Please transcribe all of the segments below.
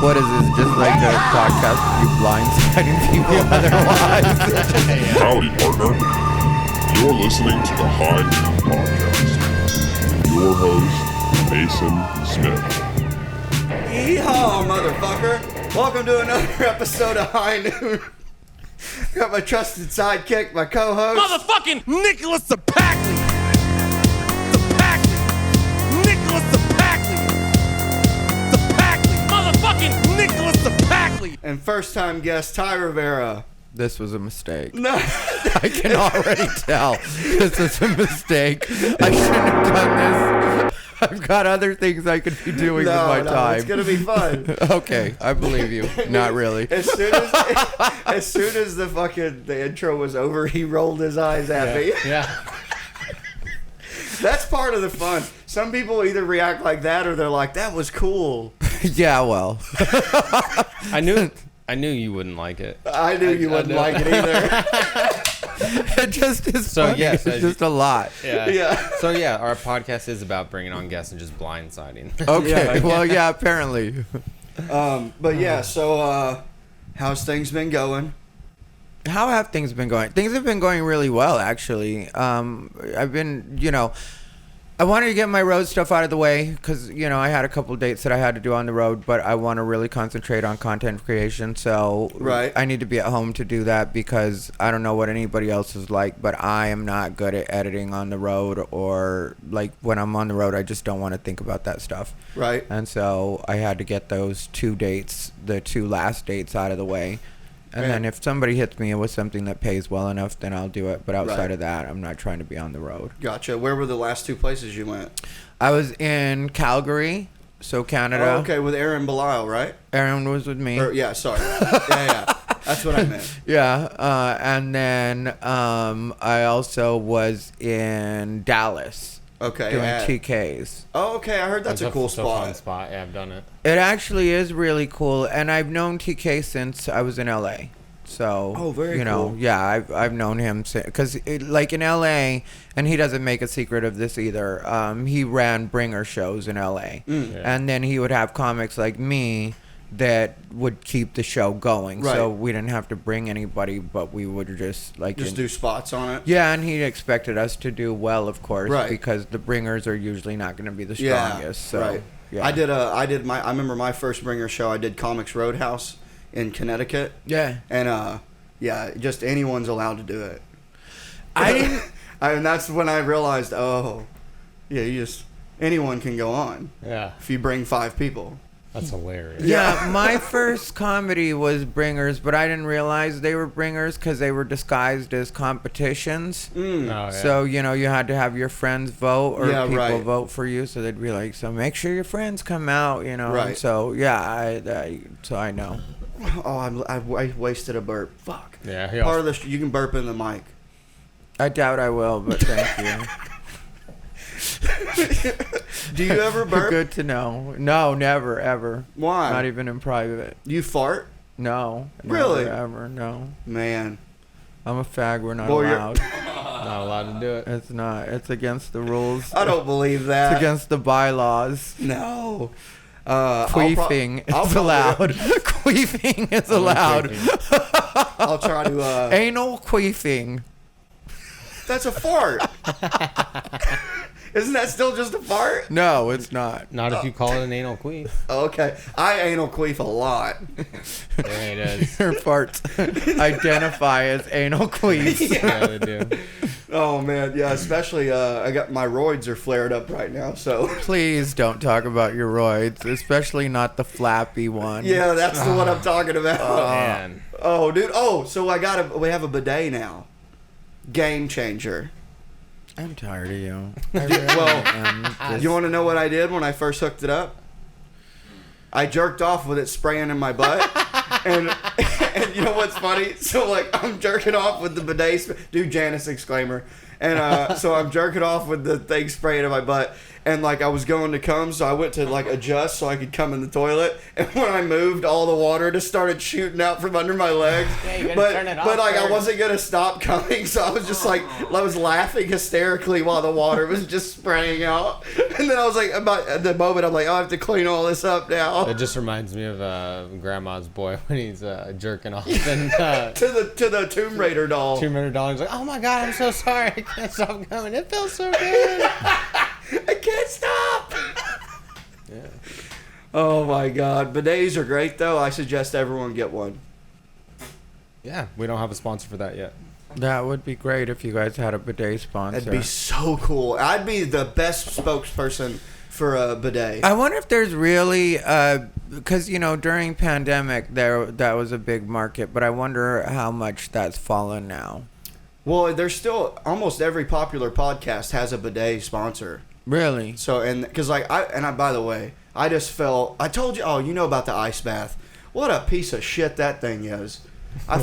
What is this? Just like a podcast of you blindsiding people otherwise? Howdy, partner. You're listening to the High Noon Podcast. Your host, Mason Smith. Yeehaw, motherfucker! Welcome to another episode of High Noon. Got my trusted sidekick, my co-host. Motherfucking Nicholas Ceppaglia! Nicholas Ceppaglia! Motherfucking Nicholas Ceppaglia! And first-time guest, Thai Rivera. This was a mistake. No. I can already tell this is a mistake. I shouldn't have done this. I've got other things I could be doing with my time. It's gonna be fun. Okay, I believe you. Not really. As soon as the intro was over, he rolled his eyes at me. Yeah. That's part of the fun. Some people either react like that or they're like, "That was cool." Yeah, well. I knew you wouldn't like it. I knew you wouldn't like it either. It just is So, funny. yes, It's just a lot. Yeah. Yeah. So yeah, our podcast is about bringing on guests and just blindsiding. Okay, well, yeah, apparently. But yeah, so how's things been going? How have things been going? Things have been going really well, actually. I've been, I wanted to get my road stuff out of the way because, I had a couple dates that I had to do on the road, but I want to really concentrate on content creation. So Right. I need to be at home to do that because I don't know what anybody else is like, but I am not good at editing on the road, or like when I'm on the road, I just don't want to think about that stuff. Right. And so I had to get those two last dates out of the way. And then if somebody hits me with something that pays well enough, then I'll do it. But outside of that, I'm not trying to be on the road. Gotcha. Where were the last two places you went? I was in Calgary, so Canada. Oh, okay, with Aaron Belial, right? Aaron was with me. Yeah, sorry. yeah. That's what I meant. Yeah. And then I also was in Dallas. Okay. Doing TKs. Oh, okay. I heard that's a cool spot. Fun spot. Yeah, I've done it. It actually is really cool, and I've known TK since I was in LA. So, Oh, very cool. Yeah, I've known him because like in LA, and he doesn't make a secret of this either. He ran bringer shows in LA, and then he would have comics like me that would keep the show going. Right. So we didn't have to bring anybody, but we would just do spots on it. Yeah, and he expected us to do well, of course, Right. because the bringers are usually not going to be the Yeah, strongest. So, right. Yeah. I remember my first bringer show. I did Comics Roadhouse in Connecticut. Yeah. And just anyone's allowed to do it. I didn't. And that's when I realized, anyone can go on Yeah. if you bring 5 people. That's hilarious. Yeah, my first comedy was bringers, but I didn't realize they were bringers because they were disguised as competitions. Oh, yeah. So, you had to have your friends vote or Yeah, people right. vote for you. So they'd be like, so make sure your friends come out, Right. And so, yeah, so I know. Oh, I wasted a burp. Fuck. Yeah. Part of the you can burp in the mic. I doubt I will, but thank you. Do you ever burp? Good to know. No, never, ever. Why? Not even in private. You fart? No. Really? Never, ever, no. Man. I'm a fag. We're not Boy, allowed. Not allowed to do it. It's not. It's against the rules. I don't believe that. It's against the bylaws. No. Queefing is allowed. Queefing is allowed. I'll try to... Anal queefing. That's a fart. Isn't that still just a fart? No, it's not. Not if you call it an anal queef. Oh, okay. I anal queef a lot. Yeah, it is. Your parts identify as anal queefs. Yeah, they do. Oh, man. Yeah, especially I got my roids are flared up right now, so... Please don't talk about your roids, especially not the flappy one. Yeah, that's the one I'm talking about. Man. Oh, dude. Oh, so we have a bidet now. Game changer. I'm tired of you. You want to know what I did when I first hooked it up? I jerked off with it spraying in my butt. and you know what's funny? So, I'm jerking off with the bidet. Dude, Janice exclaimer. And so I'm jerking off with the thing spraying in my butt. And I was going to come, so I went to adjust so I could come in the toilet. And when I moved, all the water just started shooting out from under my legs. Yeah, you gotta turn it off I first. wasn't gonna stop coming, so I was just I was laughing hysterically while the water was just spraying out. And then I was like, about at the moment, I'm like, oh, I have to clean all this up now. It just reminds me of Grandma's boy when he's jerking off and To the Tomb Raider doll. Tomb Raider doll. He's like, "Oh my God, I'm so sorry. I can't stop coming. It feels so good." I can't stop. Yeah. Oh my God, bidets are great though. I suggest everyone get one. Yeah, we don't have a sponsor for that yet. That would be great if you guys had a bidet sponsor. That'd be so cool. I'd be the best spokesperson for a bidet. I wonder if there's really, because during pandemic that was a big market, but I wonder how much that's fallen now. Well, there's still almost every popular podcast has a bidet sponsor. Really? So because by the way, I just fell. I told you. Oh, you know about the ice bath? What a piece of shit that thing is. I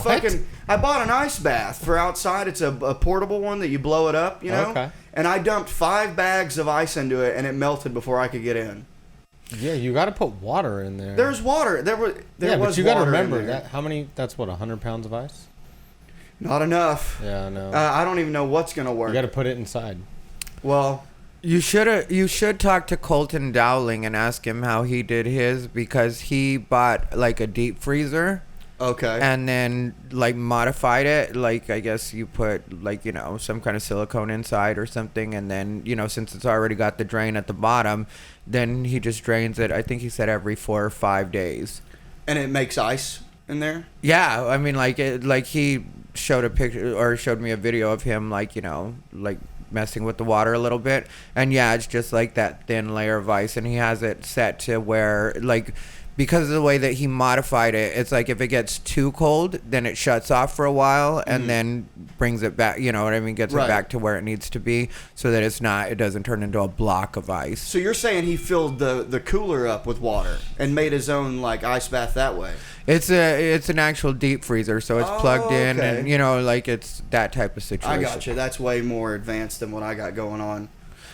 bought an ice bath for outside. It's a portable one that you blow it up, Okay. And I dumped 5 bags of ice into it, and it melted before I could get in. Yeah, you got to put water in there. There's water. There was but you got to water in remember there. that. How many? That's what 100 pounds of ice. Not enough. Yeah, I know. I don't even know what's gonna work. You got to put it inside. Well, You should talk to Colton Dowling and ask him how he did his, because he bought like a deep freezer. okay. And then like modified it, like I guess you put like some kind of silicone inside or something, and then since it's already got the drain at the bottom, then he just drains it. I think he said every 4 or 5 days. And it makes ice in there. Yeah, I mean like he showed a picture or showed me a video of him like messing with the water a little bit, and yeah, it's just like that thin layer of ice, and he has it set to where like, because of the way that he modified it, it's like if it gets too cold, then it shuts off for a while and then brings it back, gets Right. it back to where it needs to be, so that it doesn't turn into a block of ice. So you're saying he filled the cooler up with water and made his own like ice bath that way? It's an actual deep freezer, so it's plugged in, okay. and like it's that type of situation. I got you. That's way more advanced than what I got going on.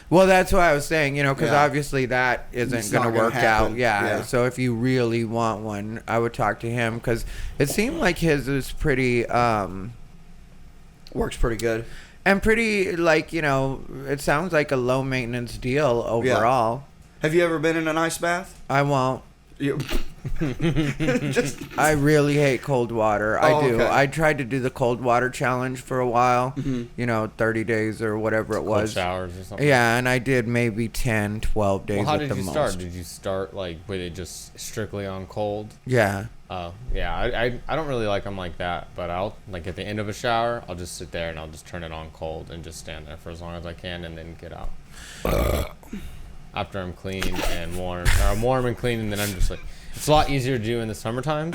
Well, that's why I was saying, because Yeah. obviously that It's isn't not going to gonna work happen. out. Yeah. Yeah. So if you really want one, I would talk to him, because it seemed like his is pretty, Works pretty good. and pretty like, it sounds like a low maintenance deal overall. Have you ever been in an ice bath? I won't. You, just I really hate cold water. I Oh, do. okay. I tried to do the cold water challenge for a while, 30 days or whatever it Cold was. showers or something. Yeah, and I did maybe 10, 12 days Well, how at did the you most. start? Did you start like with it just strictly on cold? Yeah. Oh, yeah. I don't really like them like that, but I'll like at the end of a shower, I'll just sit there and I'll just turn it on cold and just stand there for as long as I can and then get out. After I'm clean and warm, or I'm warm and clean, and then I'm just like, it's a lot easier to do in the summertime.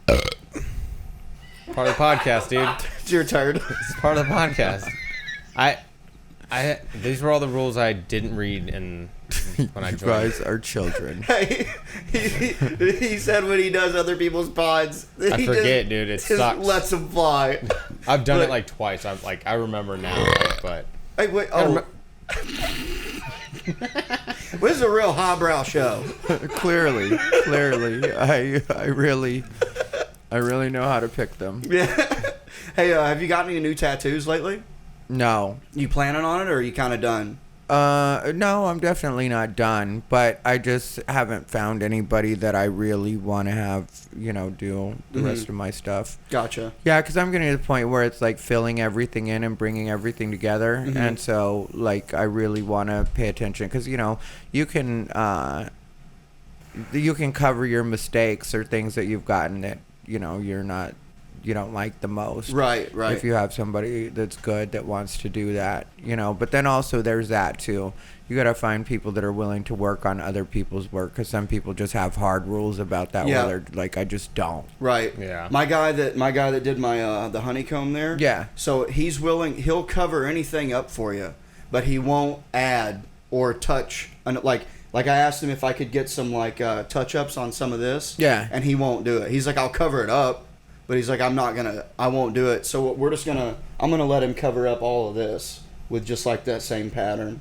Part of the podcast, dude. it's your turn. It's part of the podcast. These were all the rules I didn't read when I You joined. guys are children. Hey, he said when he does other people's pods, I he forget, dude. It just sucks. lets them fly. I've done But- it like twice. I remember now, but Hey, wait, oh. This is a real highbrow show. clearly, I really know how to pick them. Yeah. Hey, have you gotten any new tattoos lately? No, You planning on it, or are you kind of done? no, I'm definitely not done. But I just haven't found anybody that I really want to have, do the rest of my stuff. Gotcha. Yeah, because I'm getting to the point where it's like filling everything in and bringing everything together, and so like I really want to pay attention, because you can cover your mistakes or things that you've gotten that you don't like the most. Right. If you have somebody that's good that wants to do that, but then also there's that too. You got to find people that are willing to work on other people's work, because some people just have hard rules about that. Yeah. Where they're like, I just don't. Right. Yeah. My guy that did my the honeycomb there. Yeah. So he's willing. He'll cover anything up for you, but he won't add or touch. Like I asked him if I could get some like touch ups on some of this. Yeah. And he won't do it. He's like, I'll cover it up, but he's like, I won't do it. So I'm gonna let him cover up all of this with just like that same pattern,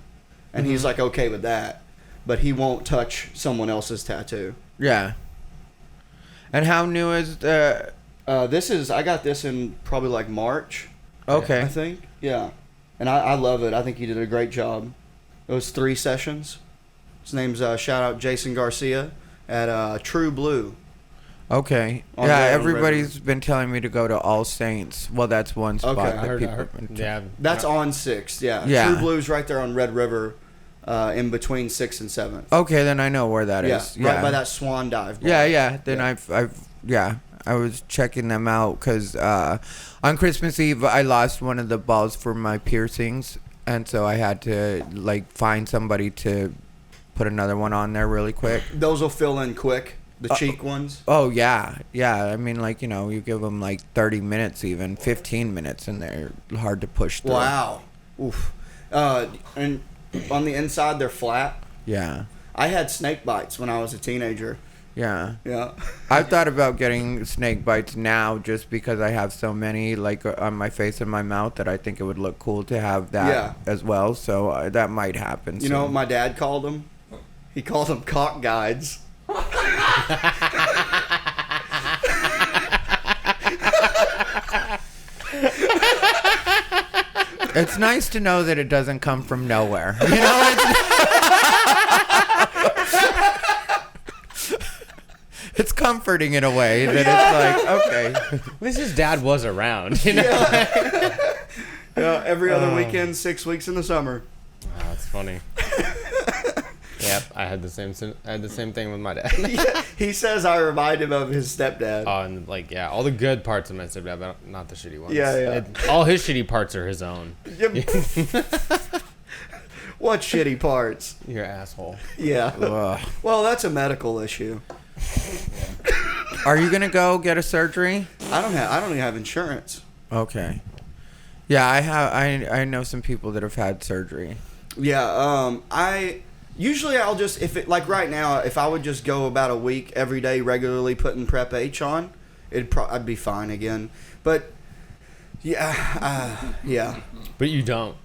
and he's like okay with that, but he won't touch someone else's tattoo. Yeah. And how new is the? I got this in probably like March. Okay. I think. Yeah. And I love it. I think he did a great job. It was 3 sessions. His name's shout out Jason Garcia at True Blue. Okay. On Yeah, Red- on everybody's been telling me to go to All Saints. Well, that's one spot Okay. that people have been Yeah. That's on 6th, yeah. Yeah. True Blue's right there on Red River, in between 6th and 7th. Okay, then I know where that is. Yeah, right by that Swan Dive bar. Yeah. Then Yeah. I was checking them out because on Christmas Eve I lost one of the balls for my piercings, and so I had to like find somebody to put another one on there really quick. Those will fill in quick, the cheek ones. Oh yeah. I mean, like, you give them like 30 minutes, even 15 minutes, and they're hard to push through. Wow. Oof. And on the inside, they're flat. Yeah. I had snake bites when I was a teenager. Yeah. Yeah. I've thought about getting snake bites now just because I have so many like on my face and my mouth that I think it would look cool to have that as well. So that might happen. You know what my dad called them? He called them cock guides. It's nice to know that it doesn't come from nowhere. You know, it's comforting in a way that it's like, okay. At least his dad was around, you know? Yeah, every other weekend, 6 weeks in the summer. Oh, that's funny. Yep, I had the same thing with my dad. He says I remind him of his stepdad. And like, yeah, all the good parts of my stepdad, but not the shitty ones. Yeah. All his shitty parts are his own. What shitty parts? You're an asshole. Yeah. Ugh. Well, that's a medical issue. Are you gonna go get a surgery? I don't even have insurance. Okay. Yeah, I know some people that have had surgery. Yeah. I'll just, if it, like right now, if I would just go about a week every day regularly putting Prep H on, I'd be fine again. But yeah. But you don't.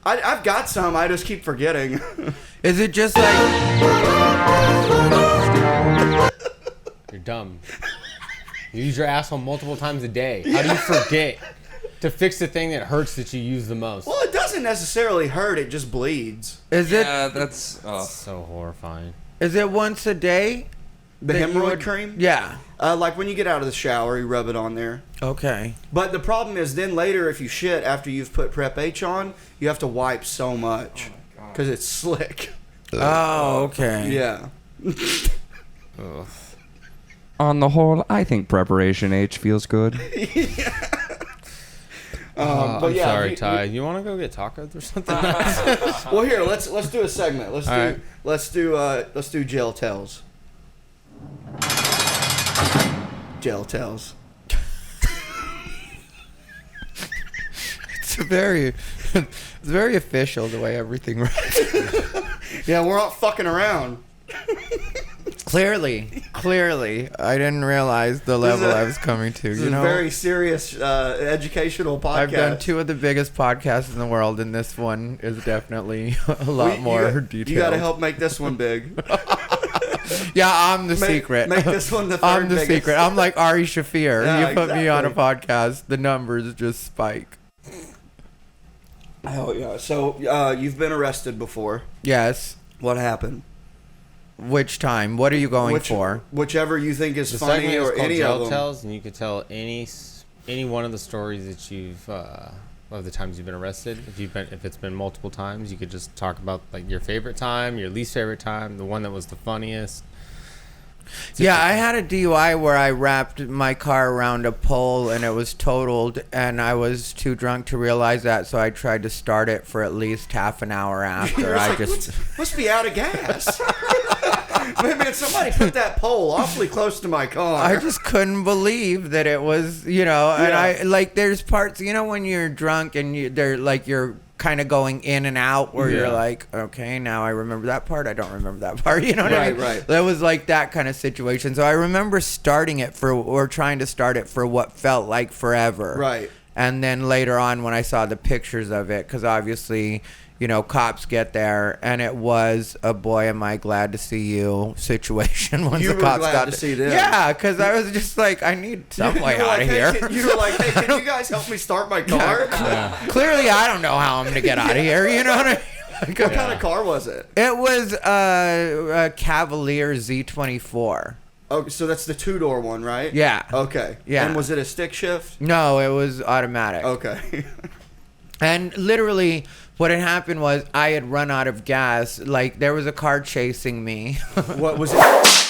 I've got some. I just keep forgetting. Is it just like You're dumb. You use your asshole multiple times a day. How do you forget to fix the thing that hurts that you use the most? Well, it doesn't necessarily hurt. It just bleeds. is Yeah, it that's So horrifying. is it once a day? The that you hemorrhoid would- cream? Yeah. Like when you get out of the shower, you rub it on there. Okay. But the problem is then later if you shit after you've put Prep H on, you have to wipe so much because it's slick. Oh, okay. Yeah. on the whole, I think Preparation H feels good. I'm but yeah, sorry, Ty. You want to go get tacos or something? Well, here let's do a segment. Let's do jail tells. Jail tells. It's very official the way everything runs. Yeah, we're not fucking around. Clearly, I didn't realize the level I was coming to. This You is know, a very serious educational podcast. I've done 2 of the biggest podcasts in the world, and this one is definitely a lot more detailed. You got to help make this one big. Yeah, I'm the secret. Make this one the third I'm the biggest. secret. I'm like Ari Shafir. Yeah, You put me on a exactly. podcast, the numbers just spike. Hell yeah. So you've been arrested before. Yes. What happened? Which time? What are you going for? Whichever you think is The funny segment is or called any Jail of them. Tells, and you could tell any one of the stories that you've of the times you've been arrested. If it's been multiple times, you could just talk about like your favorite time, your least favorite time, the one that was the funniest. Yeah, I had a DUI where I wrapped my car around a pole and it was totaled, and I was too drunk to realize that, so I tried to start it for at least half an hour after. I just must be out of gas. Man, somebody put that pole awfully close to my car. I just couldn't believe that it was, and I like there's parts, when you're drunk and you're kind of going in and out where you're like, okay, now I remember that part, I don't remember that part, you know what I mean? Right. That was like that kind of situation. So I remember trying to start it for what felt like forever. Right. And then later on when I saw the pictures of it, because obviously, cops get there, and it was a boy, am I glad to see you situation once You the were cops glad got to see them. Yeah, because I was just like, I need some way You were out like, of here. You were like, hey, can you guys help me start my car? Clearly, I don't know how I'm going to get out of here. You know what I mean? What kind of car was it? It was a Cavalier Z24. Oh, so that's the 2-door one, right? Yeah. Okay. Yeah. And was it a stick shift? No, it was automatic. Okay. And literally, what had happened was I had run out of gas. Like, there was a car chasing me. What was it?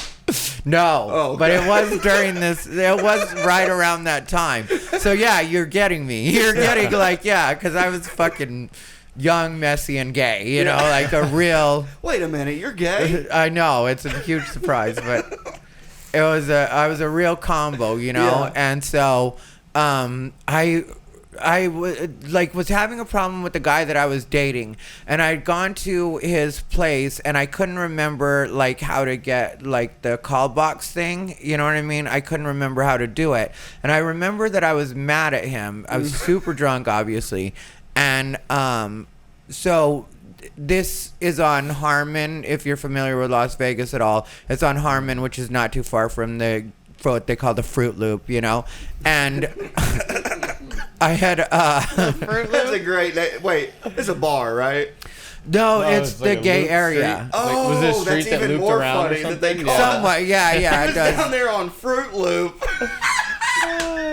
No, Oh, but okay. it was during this. It was right around that time. So yeah, you're getting me. You're getting like because I was fucking young, messy, and gay. You know, like a real. Wait a minute, you're gay? I know it's a huge surprise, but I was a real combo. You know, Yeah. and so was having a problem with the guy that I was dating, and I'd gone to his place and I couldn't remember like how to get like the call box thing, you know what I mean? I couldn't remember how to do it. And I remember that I was mad at him. I was super drunk, obviously. And so this is on Harmon, if you're familiar with Las Vegas at all. It's on Harmon, which is not too far from what they call the Fruit Loop, you know? And I had That's a great name. Wait, it's a bar, right? no, No, it's it's the like a gay loop area. street. Like, was it a street that's that even looped more around or funny that they something? call Yeah. Somewhat, yeah, it. it It's does. down there on Fruit Loop.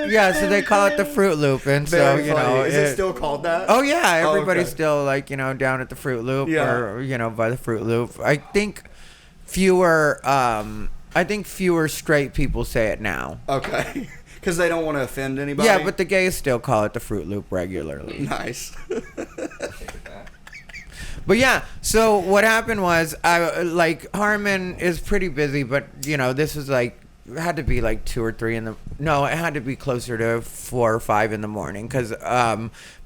Yeah, so they call it the Fruit Loop, and so Very you funny. know, Is it still called that? Oh yeah, Oh, everybody's okay. still like down at the Fruit Loop Yeah. or by the Fruit Loop. I think fewer straight people say it now. Okay. Because they don't want to offend anybody? Yeah, but the gays still call it the Fruit Loop regularly. Nice. But yeah, so what happened was Harmon is pretty busy, but this was like it had to be like 2 or 3 it had to be closer to 4 or 5 in the morning because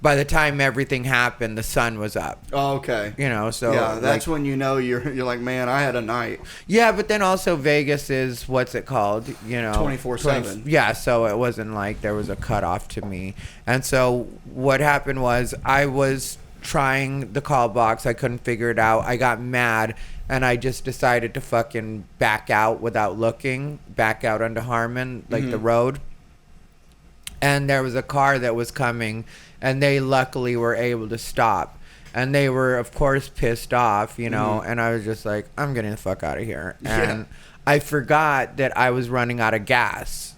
by the time everything happened, the sun was up. Oh, okay. So Yeah, that's when you know you're like, man, I had a night. Yeah, but then also Vegas is what's it called? 24/7. Yeah, so it wasn't like there was a cutoff to me. And so what happened was I was trying the call box. I couldn't figure it out. I got mad and I just decided to fucking back out without looking, back out onto Harmon, like the road. And there was a car that was coming and they luckily were able to stop. And they were, of course, pissed off, and I was just like, I'm getting the fuck out of here. And I forgot that I was running out of gas.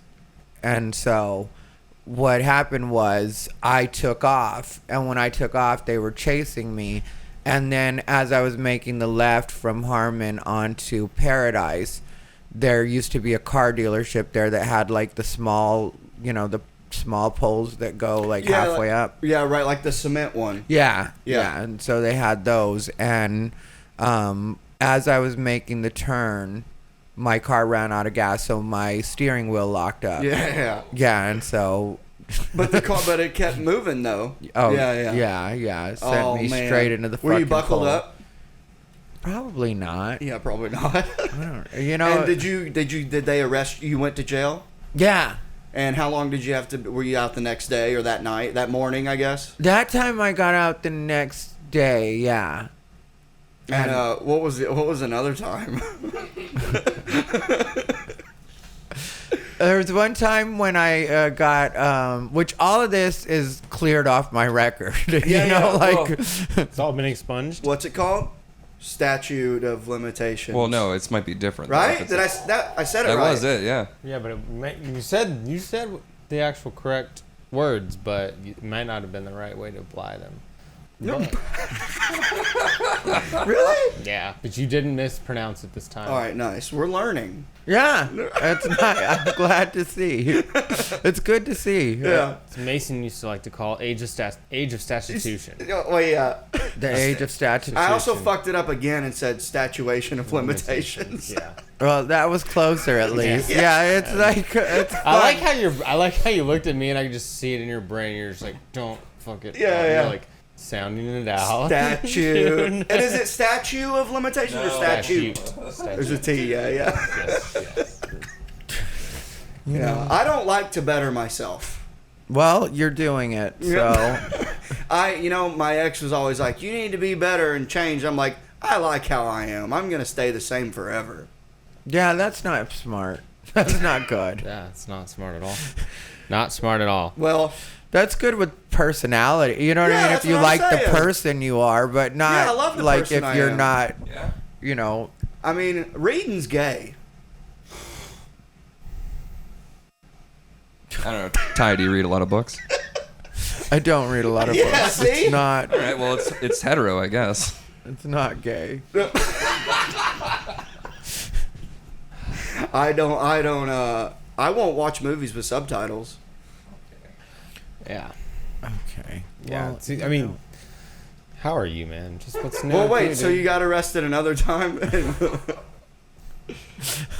And so what happened was I took off. And when I took off, they were chasing me. And then as I was making the left from Harmon onto Paradise, there used to be a car dealership there that had like the small, the small poles that go like halfway up. Yeah, right, like the cement one. Yeah. Yeah. And so they had those. And as I was making the turn, my car ran out of gas, so my steering wheel locked up. Yeah. Yeah, and so... But it kept moving though. Oh, Yeah. It sent me straight into the fucking Were you buckled pole. up? Probably not. Yeah, probably not. I don't, And did they arrest you? You went to jail? Yeah. And how long did you have to? Were you out the next day or that night, that morning? I guess. That time I got out the next day. Yeah. And what was another time? There was one time when I got, which all of this is cleared off my record. It's all been expunged. What's it called? Statute of limitations. Well, no, it might be different. though, Right? if Did it's- I said it That right? was it, yeah. Yeah, but you said the actual correct words, but it might not have been the right way to apply them. No. But, Really? yeah, but you didn't mispronounce it this time. All right, nice. We're learning. Yeah, that's not. I'm glad to see. It's good to see. Yeah. Mason used to like to call age of statution. Well, yeah. The age of statute. I also fucked it up again and said statuation of limitations. Yeah. Well, that was closer at least. Yeah, it's like it's. I fun. like how you looked at me and I could just see it in your brain. You're just like, don't fuck it. Yeah, up. yeah. You're like sounding it out. Statute. And is it statue of limitations or statute? There's a T, yeah. Yes. Yeah. I don't like to better myself. Well, you're doing it. So My ex was always like, you need to be better and change. I'm like, I like how I am. I'm going to stay the same forever. yeah, that's not smart. That's not good. Yeah, it's not smart at all. Not smart at all. Well, That's good with personality. You know what I Yeah, mean? that's If you what I'm like the saying. person you are, but not Yeah, I love the like person if I you're am. not, you know. I mean, reading's gay. I don't know. Ty, do you read a lot of books? I don't read a lot of Yeah, books. see? It's not. All right, well, it's hetero, I guess. It's not gay. I won't watch movies with subtitles. Yeah. Okay. Yeah. Well, See, I mean, how are you, man? Just what's new? Well, with wait, so dude? you got arrested another time?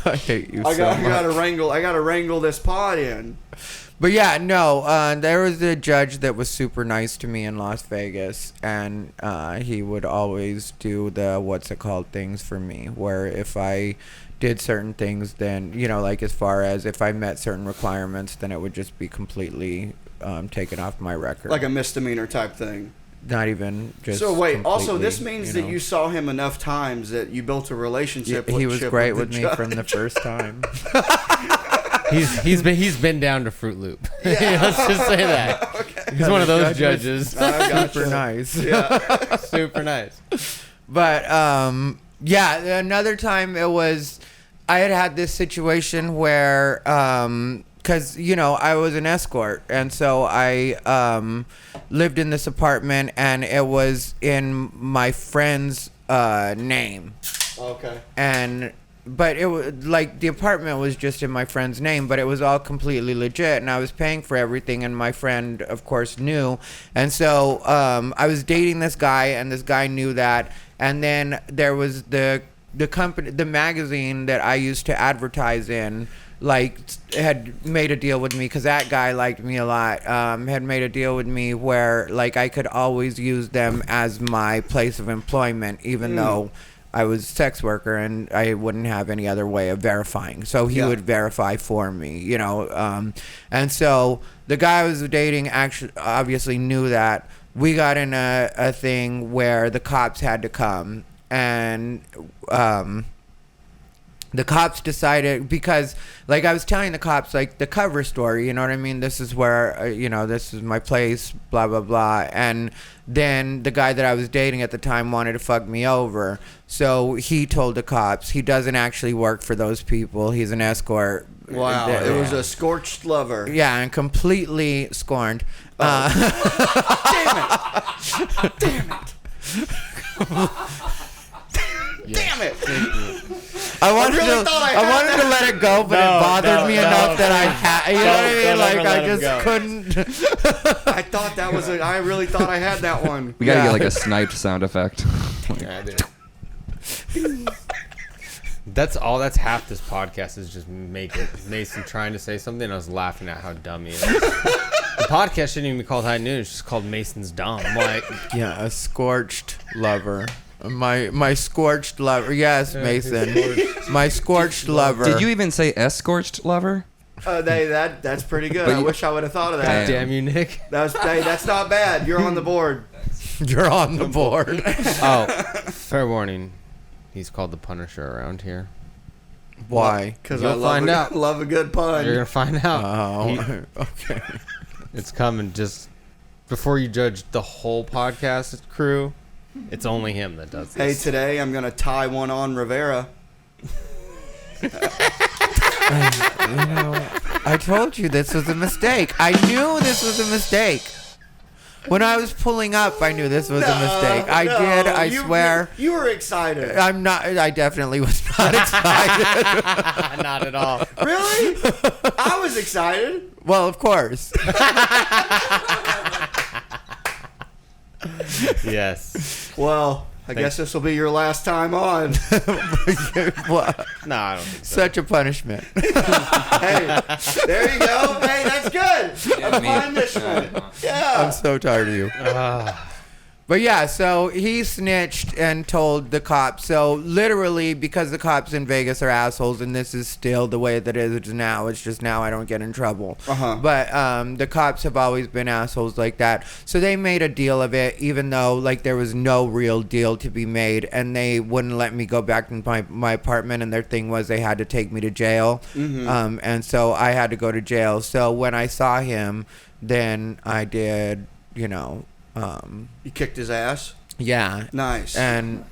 I hate you I so much. gotta wrangle this pod in. But yeah, no, there was a judge that was super nice to me in Las Vegas, and he would always do the what's it called things for me, where if I did certain things, then, you know, like as far as if I met certain requirements, then it would just be completely taken off my record. Like a misdemeanor type thing. Not even just. So wait, also this completely, means you that know. you saw him enough times that you built a relationship with He was great with the me from the judge. first time. He's been down to Fruit Loop. Let's just say that. Okay. He's one of those Judge was judges. I gotcha. Super nice. Yeah. Super nice. But yeah, another time it was I had this situation where because you know I was an escort, and so I lived in this apartment, and it was in my friend's name, Okay. and but it was like the apartment was just in my friend's name, but it was all completely legit, and I was paying for everything, and my friend of course knew, and so I was dating this guy, and this guy knew that, and then there was the company, the magazine that I used to advertise in, like had made a deal with me because that guy liked me a lot. Had made a deal with me where like I could always use them as my place of employment, even though I was a sex worker and I wouldn't have any other way of verifying. So he would verify for me, you know. And so the guy I was dating actually obviously knew that. We got in a thing where the cops had to come, and the cops decided, because like I was telling the cops like the cover story, you know what I mean, this is where you know, this is my place, blah blah blah, and then the guy that I was dating at the time wanted to fuck me over, so he told the cops he doesn't actually work for those people, he's an escort. Wow. It was a scorched lover. Yeah, and completely scorned. Damn it. Damn it. I wanted really thought I I had wanted to let it go, but it bothered me enough that I had. You know what I mean? Like I just couldn't. I thought that was I really thought I had that one. We gotta Yeah. get like a sniped sound effect. Yeah, dude. That's all. That's half this podcast is just Mason trying to say something. And I was laughing at how dumb he is. The podcast shouldn't even be called High Noon. It's just called Mason's Dumb. I'm like, Yeah, a scorched lover. My scorched lover. Yes, Mason. My scorched lover. Did you even say escorched lover? That's pretty good. But I you- wish I would have thought of that. Damn. damn you, Nick. That's not bad. You're on the board. You're on the board. Oh, fair warning. He's called the Punisher around here. Why? Because You'll I find out. love a good pun. You're gonna find out. Oh, He- okay. it's coming. Just before you judge the whole podcast crew, it's only him that does Hey, this. today I'm gonna tie one on Rivera. You know, I told you this was a mistake. I knew this was a mistake. When I was pulling up, I knew this was a mistake. I did. I swear. You were excited. I'm not. I definitely was not excited. Not at all. Really? I was excited. Well, of course. Yes. Well, I guess this will be your last time on. What? No, I don't think so. Such a punishment. Hey, there you go. Hey, that's good. A punishment. Yeah. I'm so tired of you. But yeah, so he snitched and told the cops. So literally, because the cops in Vegas are assholes, and this is still the way that it is now. It's just now I don't get in trouble. But the cops have always been assholes like that. So they made a deal of it, even though like there was no real deal to be made, and they wouldn't let me go back to my apartment. And their thing was they had to take me to jail, and so I had to go to jail. So when I saw him, then I did, You kicked his ass? yeah. Nice. And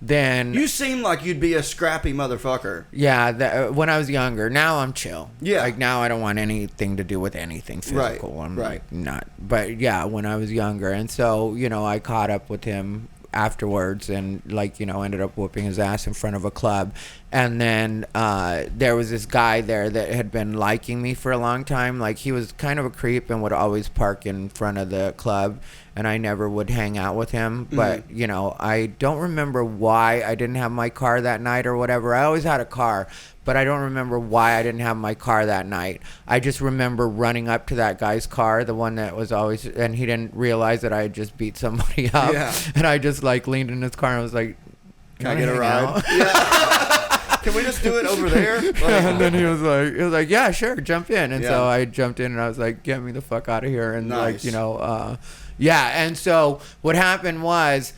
then You seem like you'd be a scrappy motherfucker. yeah, when I was younger. Now I'm chill. Yeah. Like now I don't want anything to do with anything physical. Right, I'm right. like not. But yeah, when I was younger, and so I caught up with him afterwards, and ended up whooping his ass in front of a club. And then there was this guy there that had been liking me for a long time. Like he was kind of a creep and would always park in front of the club, and I never would hang out with him. But I don't remember why I didn't have my car that night or whatever. I always had a car, but I don't remember why I didn't have my car that night. I just remember running up to that guy's car, the one that was always, and he didn't realize that I had just beat somebody up. Yeah. And I just leaned in his car and was like, Can I "You get a wanna hang ride?" out?" Yeah. Can we just do it over there? And then he was like, "Yeah, sure, jump in." And so Yeah. I jumped in and I was like, "Get me the fuck out of here." And Nice. yeah. And so what happened was,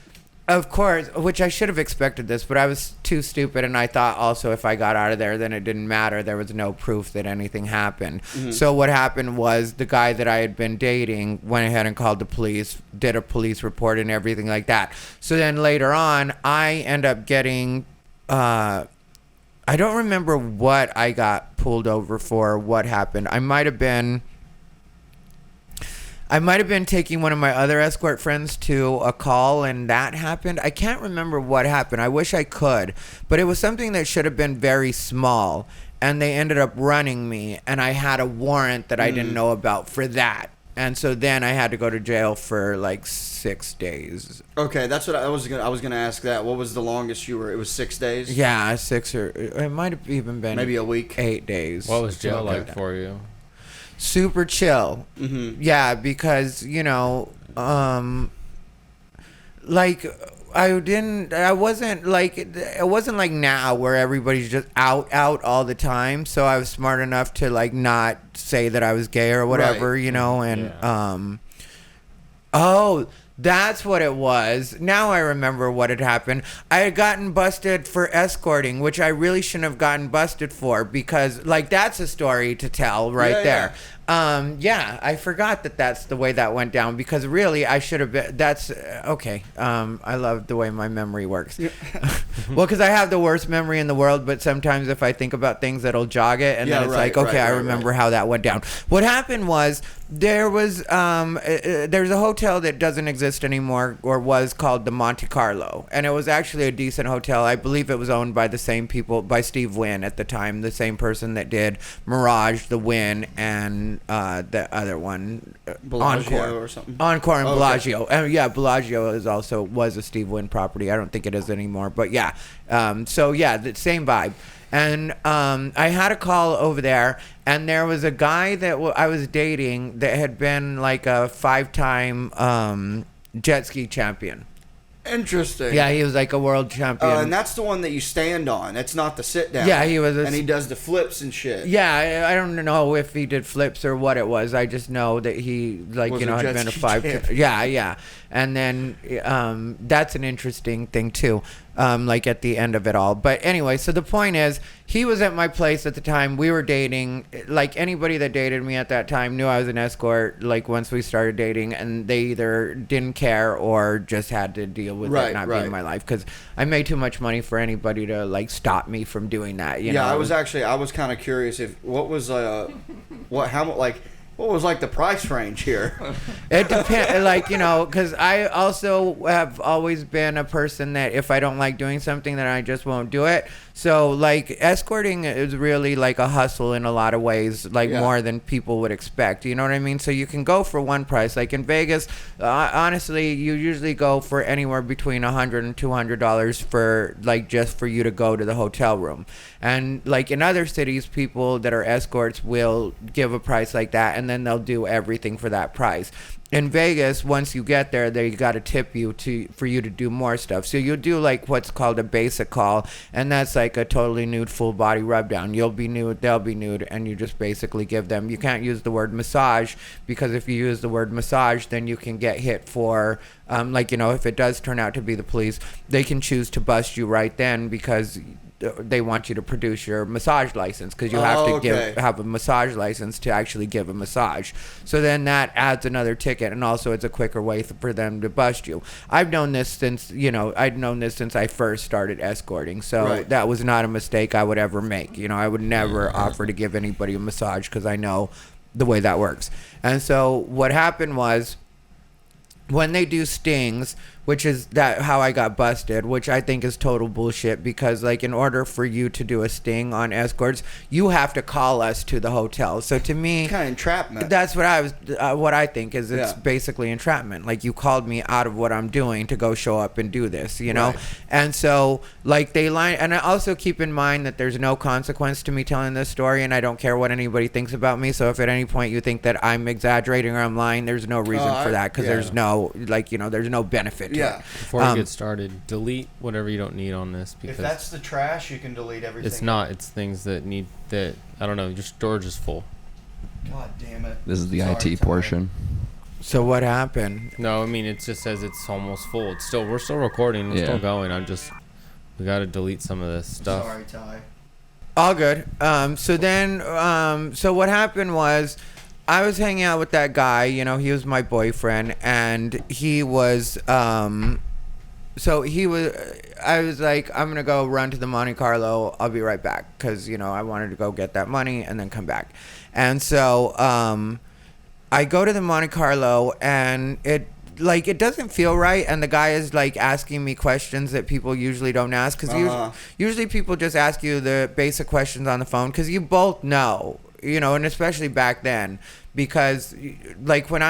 of course, which I should have expected this, but I was too stupid, and I thought also if I got out of there, then it didn't matter. There was no proof that anything happened. So what happened was the guy that I had been dating went ahead and called the police, did a police report and everything like that. So then later on, I end up getting, I don't remember what I got pulled over for, what happened. I might have been taking one of my other escort friends to a call, and that happened. I can't remember what happened. I wish I could, but it was something that should have been very small, and they ended up running me, and I had a warrant that I didn't know about for that. And so then I had to go to jail for 6 days. Okay, that's what I was gonna ask. That what was the longest you were? It was 6 days. Yeah, 6 or it might have even been Maybe a week. 8 days. What was jail Something like for you? Super chill. Yeah, because it wasn't like now where everybody's just out all the time. So I was smart enough to not say that I was gay or whatever, Right. and Yeah. oh, that's what it was. Now I remember what had happened. I had gotten busted for escorting, which I really shouldn't have gotten busted for, because that's a story to tell right Yeah, there. Yeah, I forgot that that's the way that went down, because really I should have been, that's okay. I love the way my memory works. Well, because I have the worst memory in the world, but sometimes if I think about things, it'll jog it, and Yeah, then it's right, okay, right, I right, remember how that went down. What happened was there's a hotel that doesn't exist anymore, or was, called the Monte Carlo, and it was actually a decent hotel. I believe it was owned by the same people, by Steve Wynn at the time, the same person that did Mirage, The Wynn, and the other one, Bellagio Encore or something? Encore and Okay. Bellagio. Yeah, Bellagio was a Steve Wynn property. I don't think it is anymore, but yeah. So yeah, the same vibe. And I had a call over there, and there was a guy that I was dating that had been like a 5-time jet ski champion. Interesting. Yeah, he was like a world champion. And that's the one that you stand on. It's not the sit down. Yeah, he was and he does the flips and shit. Yeah, I don't know if he did flips or what it was. I just know that he Was a had jet been a ski 5. champion. Yeah. And then that's an interesting thing too. At the end of it all. But anyway, so the point is, he was at my place at the time. We were dating. Like, anybody that dated me at that time knew I was an escort, once we started dating, and they either didn't care or just had to deal with it not being my life, because I made too much money for anybody to stop me from doing that. You know? I was kind of curious what was the price range here? It depends, because I also have always been a person that if I don't like doing something, then I just won't do it. So, escorting is really a hustle in a lot of ways, more than people would expect. You know what I mean? So you can go for one price. Like in Vegas, honestly, you usually go for anywhere between $100 and $200 for, just for you to go to the hotel room. And, in other cities, people that are escorts will give a price like that, and then they'll do everything for that price. In Vegas, once you get there, they got to tip you for you to do more stuff. So you'll do what's called a basic call, and that's a totally nude full body rub down. You'll be nude, they'll be nude, and you just basically give them. You can't use the word massage, because if you use the word massage, then you can get hit for if it does turn out to be the police, they can choose to bust you right then, because they want you to produce your massage license because you have to have a massage license to actually give a massage. So then that adds another ticket, and also it's a quicker way for them to bust you. I've known this since I first started escorting, so that was not a mistake I would ever make. I would never offer to give anybody a massage because I know the way that works. And so what happened was, when they do stings, which is how I got busted, which I think is total bullshit, because like in order for you to do a sting on escorts, you have to call us to the hotel. So to me, kind of entrapment. That's what I think is it's basically entrapment. Like you called me out of what I'm doing to go show up and do this, Right. And so like they line, and I also keep in mind that there's no consequence to me telling this story, and I don't care what anybody thinks about me. So if at any point you think that I'm exaggerating or I'm lying, there's no reason for that, because there's no there's no benefit. Before we get started, delete whatever you don't need on this, because if that's the trash, you can delete everything. It's not. It's things that I don't know. Your storage is full. God damn it. This is the IT portion. So what happened? No, I mean it just says it's almost full. We're still recording. We're still going. We got to delete some of this stuff. Sorry, Ty. All good. So what happened was, I was hanging out with that guy, he was my boyfriend, and he was, I was like, I'm going to go run to the Monte Carlo. I'll be right back. Cause I wanted to go get that money and then come back. And so, I go to the Monte Carlo, and it doesn't feel right. And the guy is like asking me questions that people usually don't ask. Cause usually people just ask you the basic questions on the phone. Cause you both know, and especially back then, because like when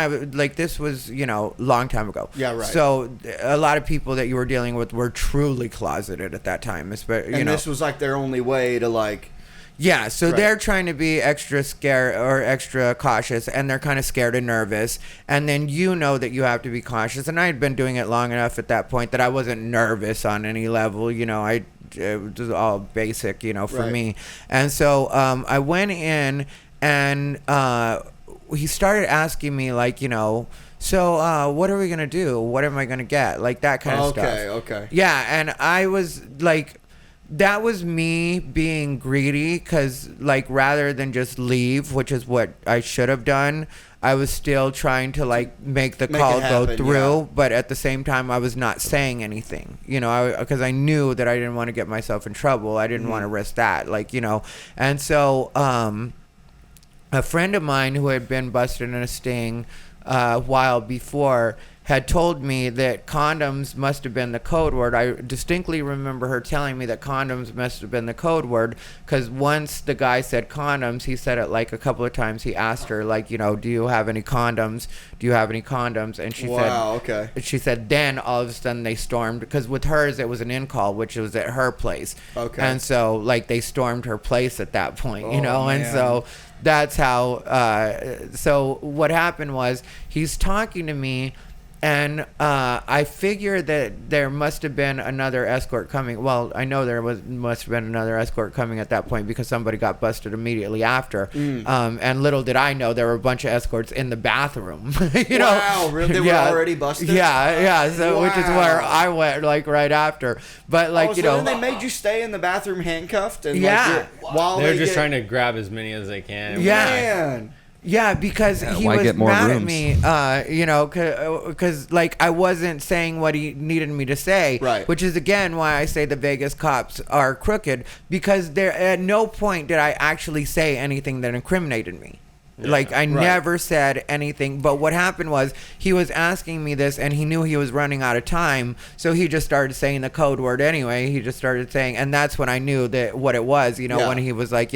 this was, long time ago. Yeah, right. So a lot of people that you were dealing with were truly closeted at that time. And this was like their only way to like. Yeah, so they're trying to be extra scared or extra cautious, and they're kind of scared and nervous. And then that you have to be cautious. And I had been doing it long enough at that point that I wasn't nervous on any level. It was all basic, for me. And so I went in, and he started asking me, like, so what are we going to do? What am I going to get? Like that kind of stuff. Okay. Yeah, and I was like, that was me being greedy, because like rather than just leave, which is what I should have done, I was still trying to like make the call go through, but at the same time I was not saying anything, because I knew that I didn't want to get myself in trouble. I didn't want to risk that, and so a friend of mine who had been busted in a sting a while before had told me that condoms must have been the code word. I distinctly remember her telling me that condoms must have been the code word, because once the guy said condoms, he said it like a couple of times. He asked her, like, do you have any condoms? Do you have any condoms? And she said, she said, then all of a sudden they stormed, because with hers it was an in-call, which was at her place. Okay. And so like they stormed her place at that point, man. And so that's how, so what happened was, he's talking to me, and I figured that there must have been another escort coming. Well, I know must have been another escort coming at that point, because somebody got busted immediately after. And little did I know there were a bunch of escorts in the bathroom. Wow, really? They were already busted? Yeah. So which is where I went, like right after. But like then they made you stay in the bathroom handcuffed, and while they're just trying to grab as many as they can. Yeah. Man. Yeah, because he was mad at me, because like I wasn't saying what he needed me to say, right? Which is again why I say the Vegas cops are crooked, because there at no point did I actually say anything that incriminated me. Like I never said anything, but what happened was he was asking me this, and he knew he was running out of time, so he just started saying the code word anyway. He just started saying, and that's when I knew that what it was, when he was like,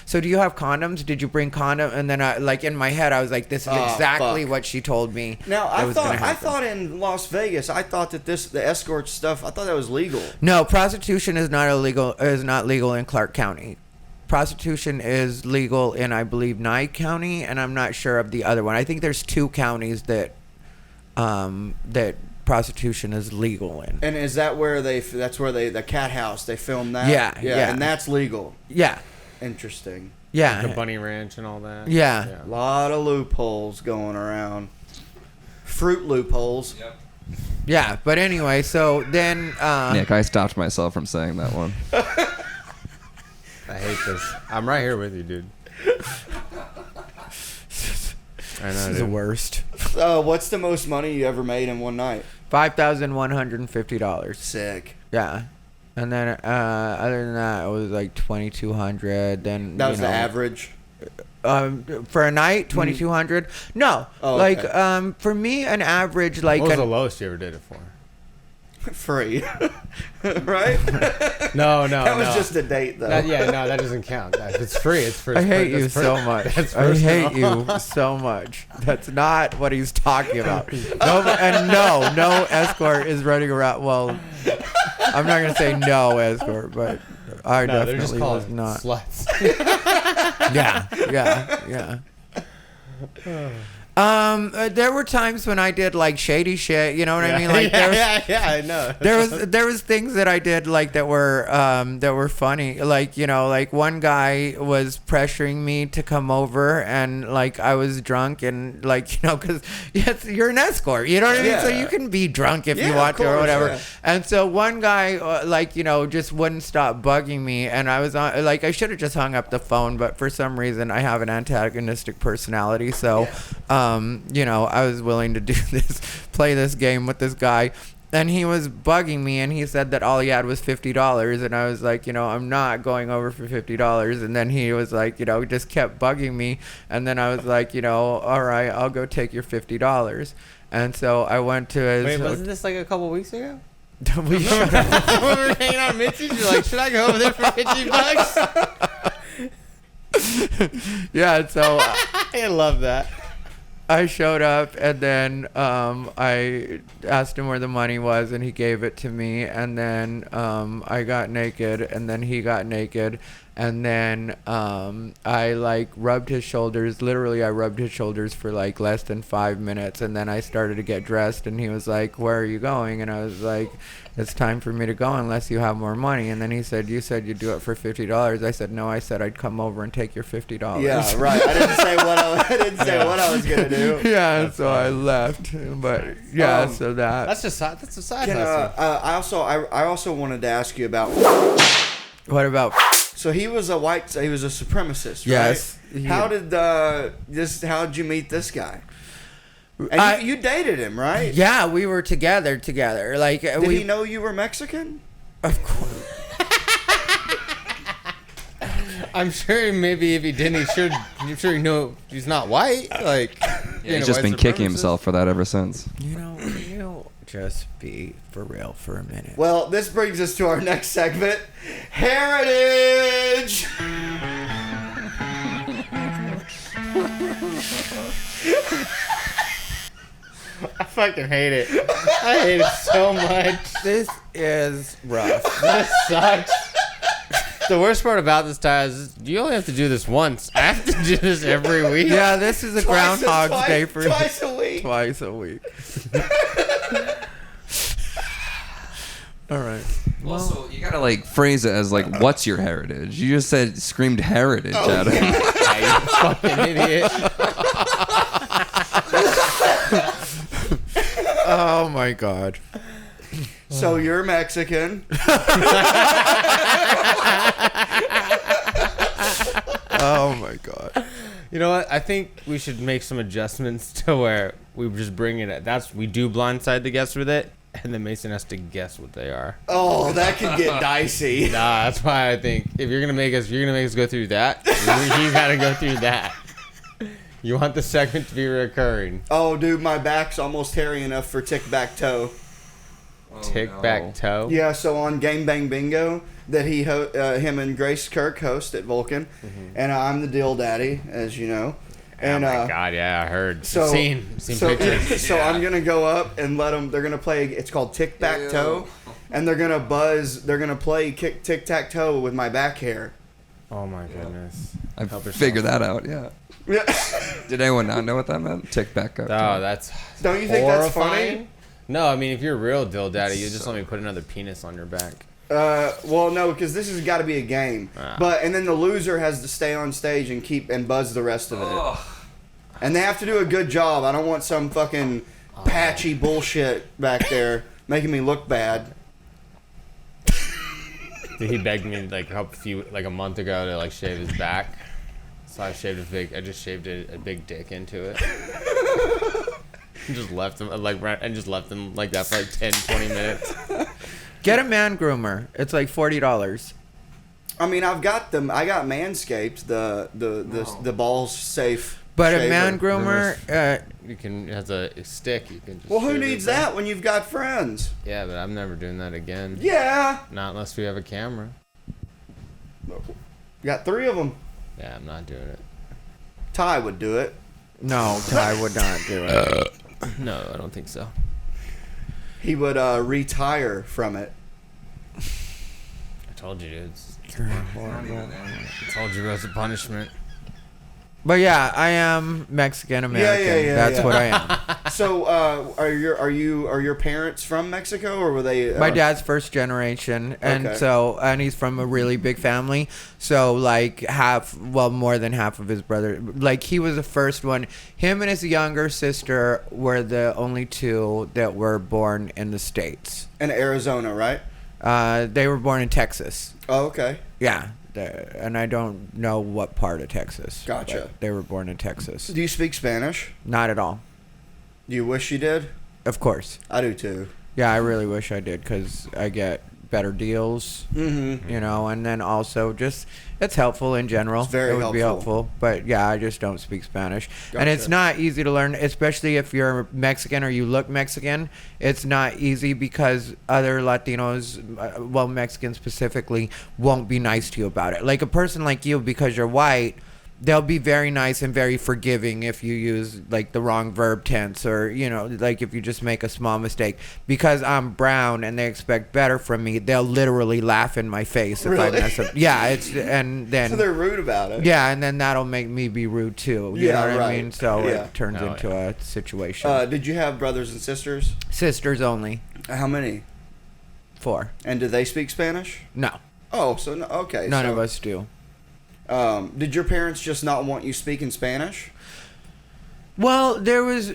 so do you have condoms? Did you bring condom? And then I, like in my head, I was like, this is exactly what she told me. Now I thought in Las Vegas, I thought that the escort stuff, I thought that was legal. No, prostitution is not legal in Clark County. Prostitution is legal in, I believe, Nye County, and I'm not sure of the other one. I think there's 2 counties that prostitution is legal in. And is that where the cat house, they filmed that? Yeah. And that's legal. Yeah. Interesting. Yeah. The Bunny Ranch and all that. Yeah. A lot of loopholes going around. Fruit loopholes. Yep. Yeah, but anyway, so then Nick, I stopped myself from saying that one. appreciate this. I'm right here with you, dude. I know, This is the worst. What's the most money you ever made in one night? $5,150. Sick. Yeah. And then other than that, it was like 2,200. Then That was the average. For a night, 2,200. No, Oh, like okay. for me, an average like What was the lowest you ever did it for? Free. Right? No, That was just a date, though. that doesn't count. If it's free, it's free. I hate you so much. I hate personal. you so much. That's not what he's talking about. No escort is running around. Well, I'm not gonna say no escort, but I No, they're just definitely called was not. sluts. Yeah. There were times when I did like shady shit. You know what I mean? Like I know. there was things that I did like that were funny. Like, you know, like one guy was pressuring me to come over, and like I was drunk, and like, you know, because yes, you're an escort. You know what I mean? So you can be drunk if you Yeah, want of to or course, whatever. yeah. And so one guy like, you know, just wouldn't stop bugging me, and I was on like I should have just hung up the phone, but for some reason I have an antagonistic personality, so. You know, I was willing to do this, play this game with this guy, and he was bugging me, and he said that all he had was $50, and I was like, you know, I'm not going over for $50, and then he was like, you know, just kept bugging me, and then I was like, you know, all right, I'll go take your $50, and so I went to his. Wait, wasn't this like a couple weeks ago? we shut up. When we were hanging out at Mitch's, you're like, should I go over there for $50? Yeah, so I love that. I showed up, and then I asked him where the money was, and he gave it to me, and then I got naked, and then he got naked, and then I like rubbed his shoulders. Literally, I rubbed his shoulders for like less than 5 minutes, and then I started to get dressed, and he was like, "Where are you going?" And I was like, "It's time for me to go unless you have more money." And then he said, "You said you'd do it for $50." I said, "No, I said I'd come over and take your $50." Yeah, right. I didn't say what I was gonna do. Yeah, so I left, but yeah, so That's a side Can, hustle. I also wanted to ask you about. What about? So he was a supremacist, right? Yes. How did how did you meet this guy? And you dated him, right? Yeah, we were together. Like, Did he know you were Mexican? Of course. I'm sure maybe if he didn't, I'm sure he knew he's not white. Like, He's just been kicking himself for that ever since. You know, you just be for real for a minute. Well, this brings us to our next segment, Heritage. I fucking hate it. I hate it so much. This is rough. This sucks. The worst part about this, Ty, is you only have to do this once. I have to do this every week. Yeah, this is a Groundhog's Day for twice a week. Twice a week. All right. Also, you gotta like phrase it as like, "What's your heritage?" You just screamed heritage at him. You fucking idiot. Oh my God. So you're Mexican. Oh my God. You know what? I think we should make some adjustments to where we just bring it. We do blindside the guests with it, and then Mason has to guess what they are. Oh, that could get dicey. Nah, that's why I think if you're gonna make us go through that, you gotta go through that. You want the segment to be recurring. Oh, dude, my back's almost hairy enough for tick back toe. Back toe. Yeah, so on Game Bang Bingo that him and Grace Kirk host at Vulcan, and I'm the deal daddy, as you know. And oh my God, yeah, I heard. So Seen pictures. So I'm gonna go up and let them. They're gonna play. It's called Tick Back Toe, and they're gonna buzz. They're gonna play Tic Tac Toe with my back hair. Oh my goodness. I figured that out. Yeah. Did anyone not know what that meant? Tick back up. Oh, that's. Don't you think that's horrifying? funny? No, I mean if you're a real dill daddy, you just let me put another penis on your back. Well, no, because this has got to be a game. And then the loser has to stay on stage and buzz the rest of it. And they have to do a good job. I don't want some fucking patchy bullshit back there making me look bad. Dude, he begged me like a month ago to like shave his back. So I just shaved a big dick into it. Just left him like that for like 10, 20 minutes. Get a man groomer. It's like $40. I mean, I got Manscaped, the balls safe. But shaver. a man groomer, It has a stick. You can just Well, who shave needs it back. that when you've got friends? Yeah, but I'm never doing that again. Yeah. Not unless we have a camera. You got 3 of them. Yeah, I'm not doing it. Ty would do it. no, Ty would not do it. No, I don't think so. He would retire from it. I told you, dude. I told you it was a punishment. But yeah, I am Mexican American. That's what I am. So, are your parents from Mexico, or were they? My dad's first generation, and Okay. and he's from a really big family. So like more than half of his brother, like he was the first one. Him and his younger sister were the only 2 that were born in the States. in Arizona, right? They were born in Texas. Oh, okay. Yeah, and I don't know what part of Texas. Gotcha. But they were born in Texas. Do you speak Spanish? Not at all. Do you wish you did? Of course. I do too. Yeah, I really wish I did because I get better deals. Mm-hmm. You know, and then also just it's helpful in general. It's very it would be helpful. helpful, but yeah, I just don't speak Spanish, and it's Gotcha. not easy to learn, especially if you're Mexican or you look Mexican. It's not easy because other Latinos, Mexicans specifically, won't be nice to you about it. Like a person like you, because you're white, they'll be very nice and very forgiving if you use like the wrong verb tense, or like if you just make a small mistake. Because I'm brown and they expect better from me, they'll literally laugh in my face if I Really? mess up. Yeah, and then So they're rude about it. yeah, and then that'll make me be rude too. You Yeah, know what I right. mean? So Yeah. it turns Oh, into a situation. Did you have brothers and sisters? Sisters only. How many? 4. And did they speak Spanish? No, Oh, so no, okay. none so, of us do. Did your parents just not want you speaking Spanish? Well, there was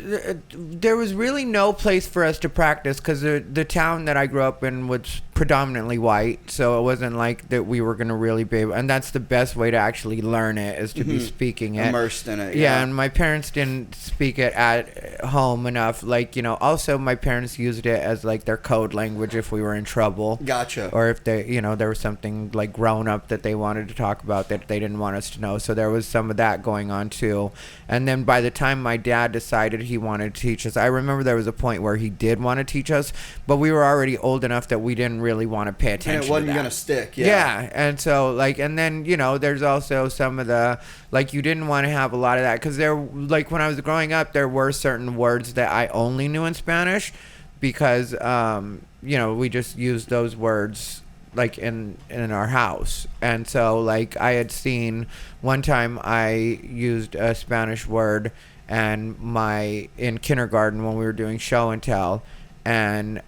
really no place for us to practice because the town that I grew up in was predominantly white, so it wasn't like that we were gonna really be able, and that's the best way to actually learn it is to be speaking it. Immersed in it. Yeah, and my parents didn't speak it at home enough. Like, also my parents used it as like their code language if we were in trouble. Gotcha. Or if they, there was something like grown up that they wanted to talk about that they didn't want us to know. So there was some of that going on too. And then by the time my dad decided he wanted to teach us, I remember there was a point where he did want to teach us, but we were already old enough that we didn't really want to pay attention and it wasn't to that. gonna stick. Yeah. Yeah, and so and then there's also some of the you didn't want to have a lot of that because there when I was growing up there were certain words that I only knew in Spanish because we just used those words in our house, and so I had seen one time I used a Spanish word and in kindergarten when we were doing show and tell. And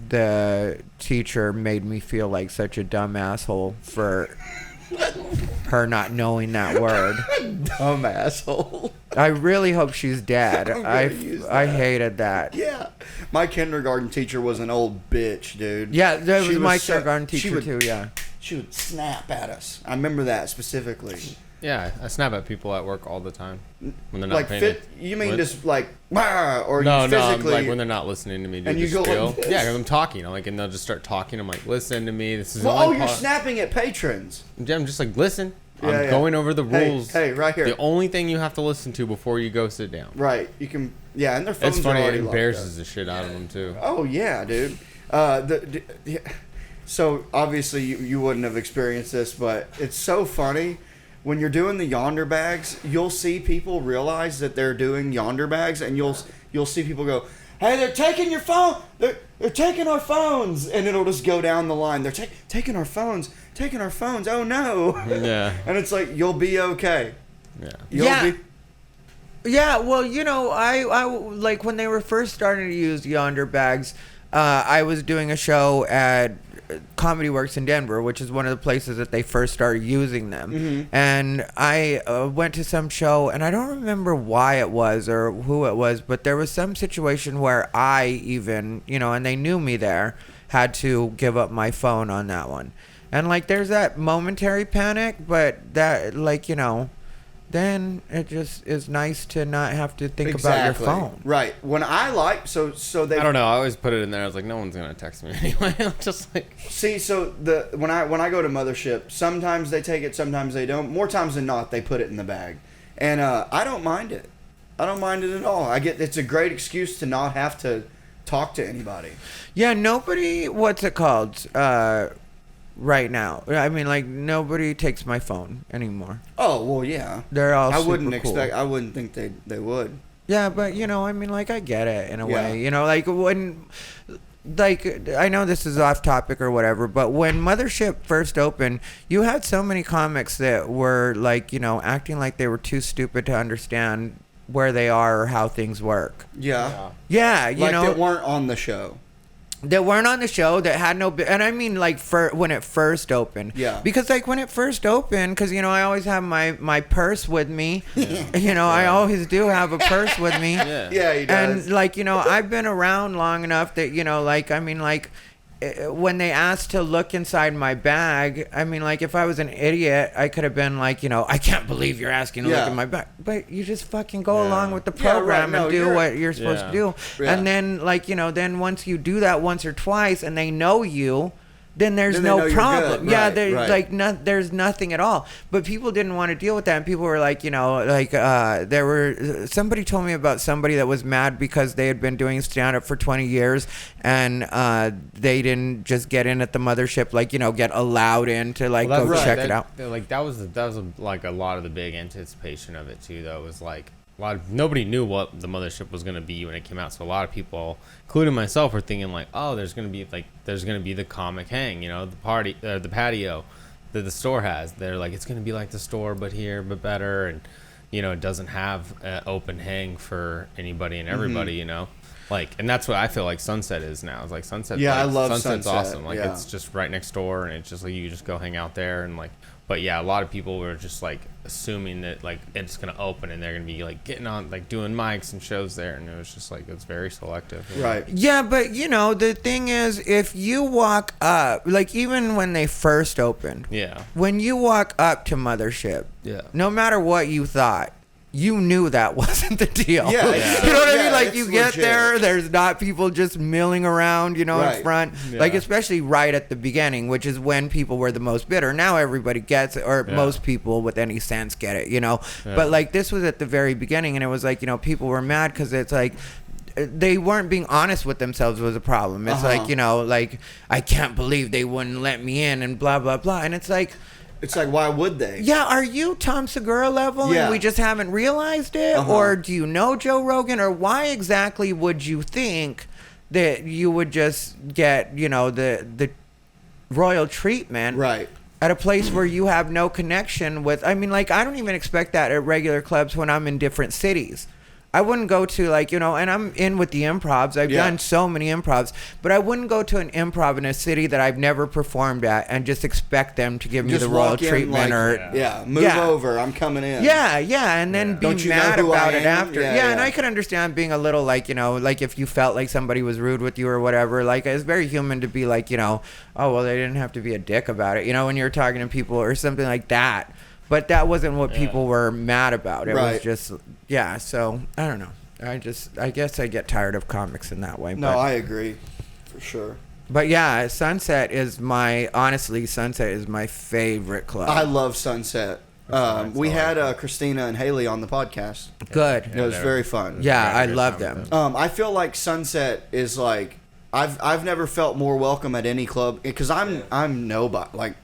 the teacher made me feel like such a dumb asshole for her not knowing that word. Dumb asshole. I really hope she's dead. I'm gonna use I that. hated that. Yeah. My kindergarten teacher was an old bitch, dude. Yeah, that She was my so- kindergarten she teacher would- too. Yeah. She would snap at us. I remember that specifically. Yeah, I snap at people at work all the time when they're not paying. You mean when- just like, "Wah," or No, you no, physically? like when they're not listening to me. Do And you the go like spiel. this. Yeah, 'cause I'm talking. And they'll just start talking. I'm like, listen to me. This is the Well, only you're part. snapping at patrons. Yeah, I'm just like, listen. Yeah, I'm yeah. going over the Hey, rules. hey, right here. The only thing you have to listen to before you go sit down. Right. You can. Yeah, and their phones It's funny. are It already locked embarrasses up. the shit out of them too. Oh yeah, dude. So obviously you wouldn't have experienced this, but it's so funny when you're doing the yonder bags. You'll see people realize that they're doing yonder bags, and you'll see people go, "Hey, they're taking your phone. They're taking our phones," and it'll just go down the line. They're taking our phones. Taking our phones. Oh no. Yeah. And it's like, you'll be okay. Yeah. Yeah. Yeah, well, I when they were first starting to use yonder bags, I was doing a show at Comedy Works in Denver, which is one of the places that they first started using them. Mm-hmm. And I went to some show, and I don't remember why it was or who it was, but there was some situation where I even, and they knew me there, had to give up my phone on that one. And like there's that momentary panic, but that like, then it just is nice to not have to think about your phone. Right. When I like so they I don't know. I always put it in there. I was like, no one's gonna text me anyway. I'm just like, see. So when I go to Mothership, sometimes they take it, sometimes they don't. More times than not, they put it in the bag, and I don't mind it. I don't mind it at all. It's a great excuse to not have to talk to anybody. Yeah, nobody. What's it called? Right now, I mean, like nobody takes my phone anymore. Oh well, yeah. They're all. I super wouldn't cool. expect. I wouldn't think they would. Yeah, but I mean, like I get it in a Yeah. way. Like when, like I know this is off topic or whatever, but when Mothership first opened, you had so many comics that were like, acting like they were too stupid to understand where they are or how things work. Yeah. Yeah, Like that weren't on the show. That weren't on the show, that had no, and I mean like when it first opened. Yeah. Because like when it first opened, because I always have my purse with me. I always do have a purse with me. Yeah, he does. And like I've been around long enough that like I mean like when they asked to look inside my bag, I mean like if I was an idiot, I could have been like I can't believe you're asking to look in my bag. But you just fucking go along with the program and do what you're supposed to do. Yeah. And then like then once you do that once or twice and they know you, then there's Then they know no you're problem. good. Yeah, Right, there's right. like there's nothing at all. But people didn't want to deal with that, and people were like, there were somebody told me about somebody that was mad because they had been doing stand up for 20 years and they didn't just get in at the Mothership, like get allowed in to like go check it out. Like that was like a lot of the big anticipation of it too. Though was like nobody knew what the Mothership was gonna be when it came out. So a lot of people, including myself, were thinking like, oh, there's gonna be the comic hang, the party, the patio that the store has. They're like, it's gonna be like the store, but here, but better, and it doesn't have an open hang for anybody and everybody, Like, and that's what I feel like Sunset is now. It's like Sunset. Yeah, like, I love Sunset's Sunset. awesome. Like, Yeah. it's just right next door, and it's just like you just go hang out there, and like. But yeah, a lot of people were just like assuming that like it's gonna open and they're gonna be like getting on like doing mics and shows there, and it was just like it's very selective. Right. Yeah, but the thing is, if you walk up, like even when they first opened, Yeah. when you walk up to Mothership, Yeah. no matter what you thought, you knew that wasn't the deal. Yeah, You know what I mean? Like it's you get legit. there, there's not people just milling around, Right. in front. Yeah. Like especially right at the beginning, which is when people were the most bitter. Now everybody gets it, or most people with any sense get it, But like this was at the very beginning, and it was like, people were mad because it's like they weren't being honest with themselves was a problem. It's like, like I can't believe they wouldn't let me in and blah, blah, blah. And it's like, why would they? yeah, are you Tom Segura level Yeah. and we just haven't realized it? Or do you know Joe Rogan? Or why exactly would you think that you would just get, the royal treatment Right. at a place where you have no connection with? I mean, like, I don't even expect that at regular clubs when I'm in different cities. I wouldn't go to like, and I'm in with the improvs. I've done so many improvs, but I wouldn't go to an improv in a city that I've never performed at and just expect them to give me the royal walk in treatment like, move over. I'm coming in. Yeah, and then be Don't you know mad who I about it am? after. Yeah, Yeah, and yeah. I could understand being a little like, like if you felt like somebody was rude with you or whatever. Like it's very human to be like, oh, well, they didn't have to be a dick about it, when you're talking to people or something like that. But that wasn't what people were mad about. It was just, so I don't know. I guess I get tired of comics in that way. No, I agree. For sure. But yeah, Sunset is my favorite club. I love Sunset. We had Christina and Haley on the podcast. Good. It was very fun. Yeah, Very I good love time with them. I feel like Sunset is like I've never felt more welcome at any club because I'm nobody. Like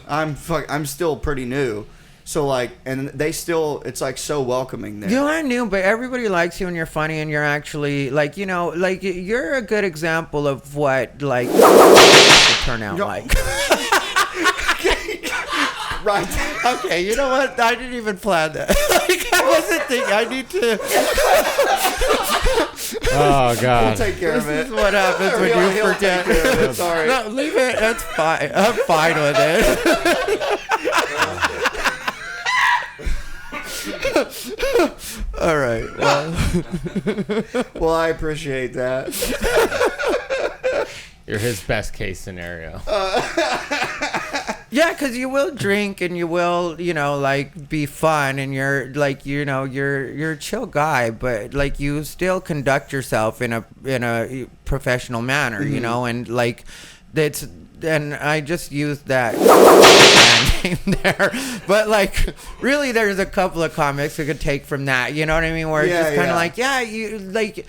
I'm still pretty new. So like, and they still, it's like so welcoming there. You are new, but everybody likes you and you're funny and you're actually like, like you're a good example of what like should turn out like. Right. Okay, you know what? I didn't even plan that. Like, I wasn't thinking. I need to. Oh God. We'll take care of This it. is what happens when He'll you forget. take care of it. Sorry. No, leave it. That's fine. I'm fine with it. All right. Well, I appreciate that. You're his best case scenario. Yeah, because you will drink and you will, like be fun and you're like, you're a chill guy, but like you still conduct yourself in a professional manner, and like that's. And I just used that name there, but like, really, there's a couple of comics we could take from that. You know what I mean? Where it's just kind of like, you like,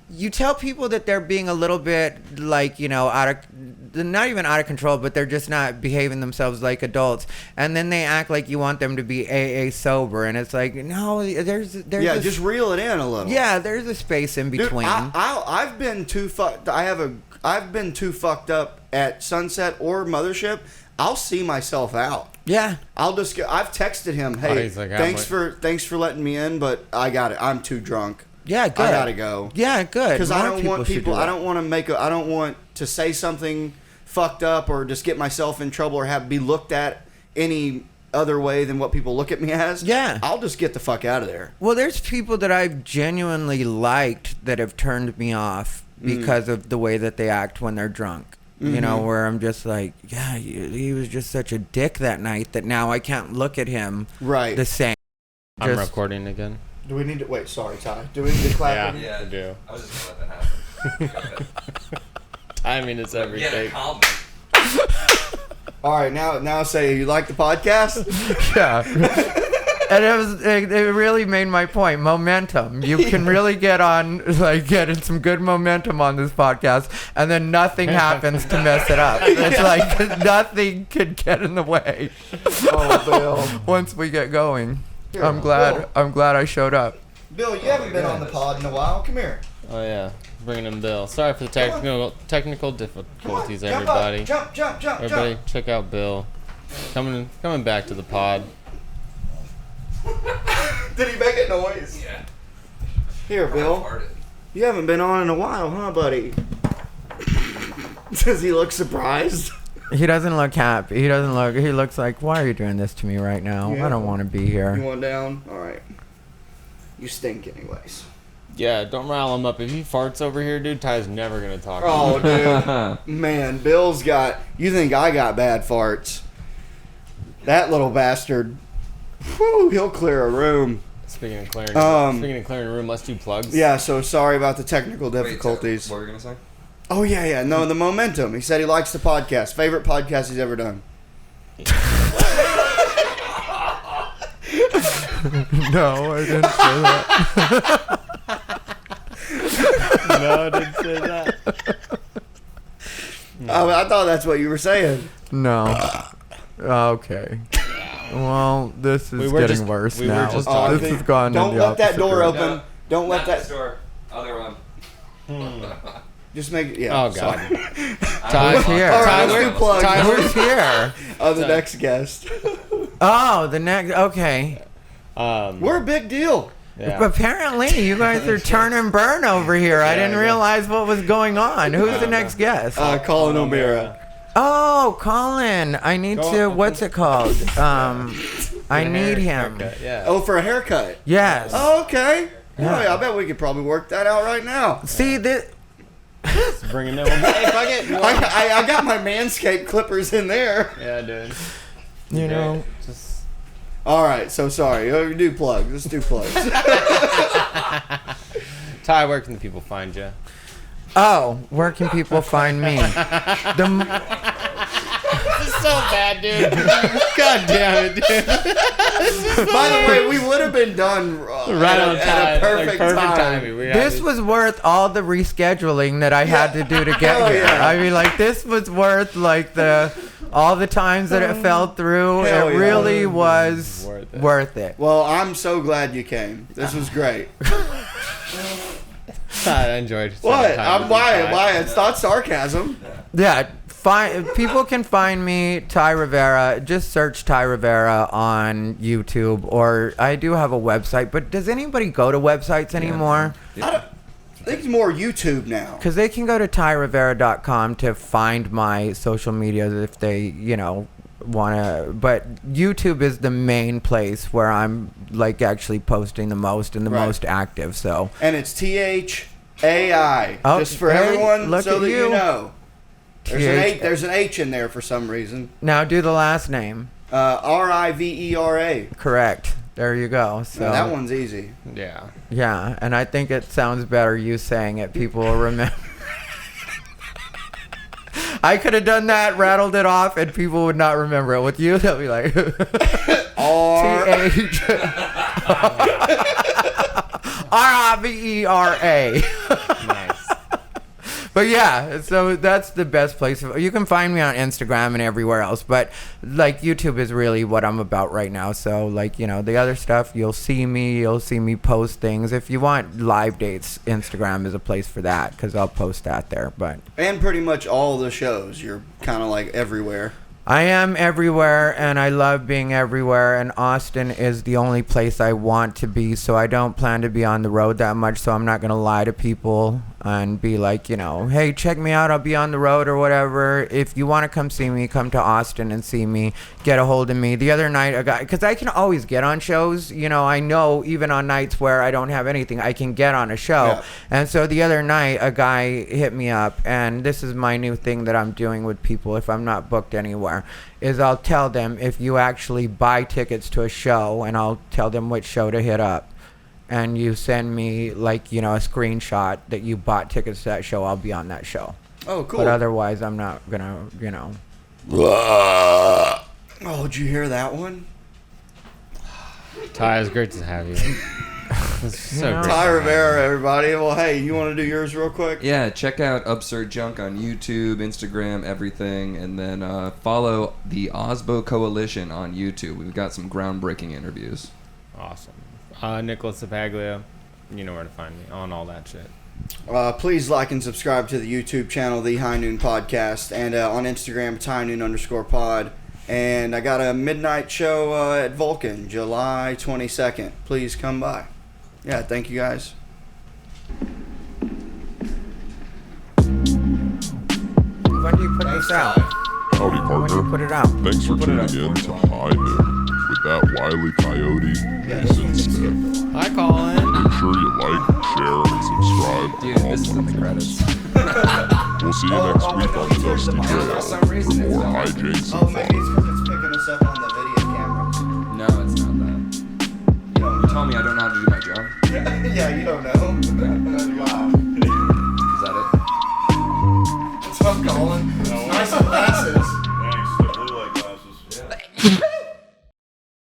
you tell people that they're being a little bit like, not even out of control, but they're just not behaving themselves like adults, and then they act like you want them to be AA sober, and it's like, no, there's just reel it in a little. Yeah, there's a space in between. Dude, I've been too fucked. I've been too fucked up at Sunset or Mothership. I'll see myself out. Yeah. I've texted him, hey, he's like, thanks for letting me in, but I got it. I'm too drunk. Yeah, good. I gotta go. Yeah, good. Because I More don't want people. should do I that. don't want to I don't want to say something fucked up or just get myself in trouble or be looked at any other way than what people look at me as. Yeah. I'll just get the fuck out of there. Well, there's people that I've genuinely liked that have turned me off because of the way that they act when they're drunk. Where I'm just like, yeah, he was just such a dick that night that now I can't look at him the same. I'm recording again. Do we need to wait? Sorry, Ty. Do we need to clap? Yeah, I do. I was just gonna let that happen. Timing is everything. Calm. All right, now say you like the podcast. Yeah. And it really made my point. Momentum. You can really getting some good momentum on this podcast, and then nothing happens to mess it up. It's like nothing can get in the way. Oh, Bill. Once we get going. Here, I'm glad Bill. I showed up. Bill, you haven't been on the pod in a while. Come here. Oh yeah, bringing in Bill. Sorry for the technical difficulties, Come on, everybody. jump up. Everybody, check out Bill. Coming back to the pod. Did he make a noise? Yeah. Here, Bill. You haven't been on in a while, huh, buddy? Does he look surprised? He doesn't look happy. He looks like, why are you doing this to me right now? Yeah. I don't want to be here. You want down? All right. You stink anyways. Yeah, don't rile him up. If he farts over here, dude, Ty's never gonna talk to Oh, him. dude. Man, Bill's got... You think I got bad farts. That little bastard... Whew, he'll clear a room. Speaking of clearing a room, let's do plugs. Yeah, so sorry about the technical difficulties. What were you gonna say? Oh, yeah. No, the momentum. He said he likes the podcast. Favorite podcast he's ever done. No, I didn't say that. No, I didn't say that. Oh, I thought that's what you were saying. No. Okay. Well, this is getting worse now. Just This has gone in Don't the let that opposite door direction. open. Don't let that... store. Other one. Just make it... Yeah. Oh, God. Sorry. Ty, here? All right, Ty, let's do plugs. Ty, Who's here? The next guest. Oh, the next. Okay. We're a big deal. yeah. Apparently, you guys are turn and burn over here. I didn't realize what was going on. Who's the next guest? Colin O'Meara. Oh, Colin. I need to. What's it called? I need him. Haircut, yeah. Oh, for a haircut. Yes. Oh, okay. Yeah. Oh, yeah, I bet we could probably work that out right now. See this. Let's bring him in. Hey, fuck it. You want- I got my Manscaped clippers in there. Yeah, dude. You know. Just All right, so sorry. Do plugs. Let's do plugs. Ty, where can the people find you? Oh, where can people find me? This is so bad, dude. God damn it, dude. By the way, we would have been done Right on time. at a perfect time. timing. This was worth all the rescheduling that I had to do to get Hell here. yeah. I mean, like, this was worth like all the times that it fell through. Hell It yeah. really was Worth it. worth it. Well, I'm so glad you came. This was great. I enjoyed. What? Why? It's not sarcasm. Yeah, people can find me, Thai Rivera. Just search Thai Rivera on YouTube, or I do have a website. But does anybody go to websites anymore? I think it's more YouTube now. Because they can go to ThaiRivera.com to find my social media if they, want to. But YouTube is the main place where I'm like actually posting the most and the Right. most active. So And it's THAI. Oh, Just for hey, everyone look so at that you you. know. There's an H in there for some reason. Now do the last name. Rivera. Correct. There you go. So That one's easy. Yeah. yeah, and I think it sounds better you saying it. People will remember. I could have done that, rattled it off, and people would not remember it. With you, they'll be like, T-H. R-I-V-E-R-A. Nice. But yeah, so that's the best place. You can find me on Instagram and everywhere else, but like YouTube is really what I'm about right now. So like, you know, the other stuff, you'll see me post things. If you want live dates, Instagram is a place for that because I'll post that there. And pretty much all the shows, you're kind of like everywhere. I am everywhere, and I love being everywhere, and Austin is the only place I want to be, so I don't plan to be on the road that much, so I'm not going to lie to people and be like, you know, hey, check me out, I'll be on the road or whatever. If you want to come see me, come to Austin and see me, get a hold of me. The other night, a guy, because I can always get on shows, you know, I know even on nights where I don't have anything, I can get on a show. Yeah. And so the other night, a guy hit me up, and this is my new thing that I'm doing with people if I'm not booked anywhere, is I'll tell them if you actually buy tickets to a show, and I'll tell them which show to hit up, and you send me, like, you know, a screenshot that you bought tickets to that show, I'll be on that show. Oh, cool. But otherwise, I'm not gonna, you know. Oh, did you hear that one? Ty, it's great to have you. It's so You know, great. Thai Rivera, everybody. Well, hey, you want to do yours real quick? Yeah, check out Absurd Junk on YouTube, Instagram, everything, and then follow the Osbo Coalition on YouTube. We've got some groundbreaking interviews. Awesome. Nicholas Ceppaglia, you know where to find me on all that shit. Please like and subscribe to the YouTube channel, The High Noon Podcast, and on Instagram, it's HighNoon_pod. And I got a midnight show at Vulcan, July 22nd. Please come by. Yeah, thank you guys. When do you put this out? Howdy, When do you partner. put it out? Thanks for tuning in to High Noon with that wily coyote, Mason Smith. Hi, Colin. Make sure you like, share, and subscribe Dude, on all this is in the credits. We'll see you next week on the Dusty Trail For some reason, for more it's not. hijinks and fun.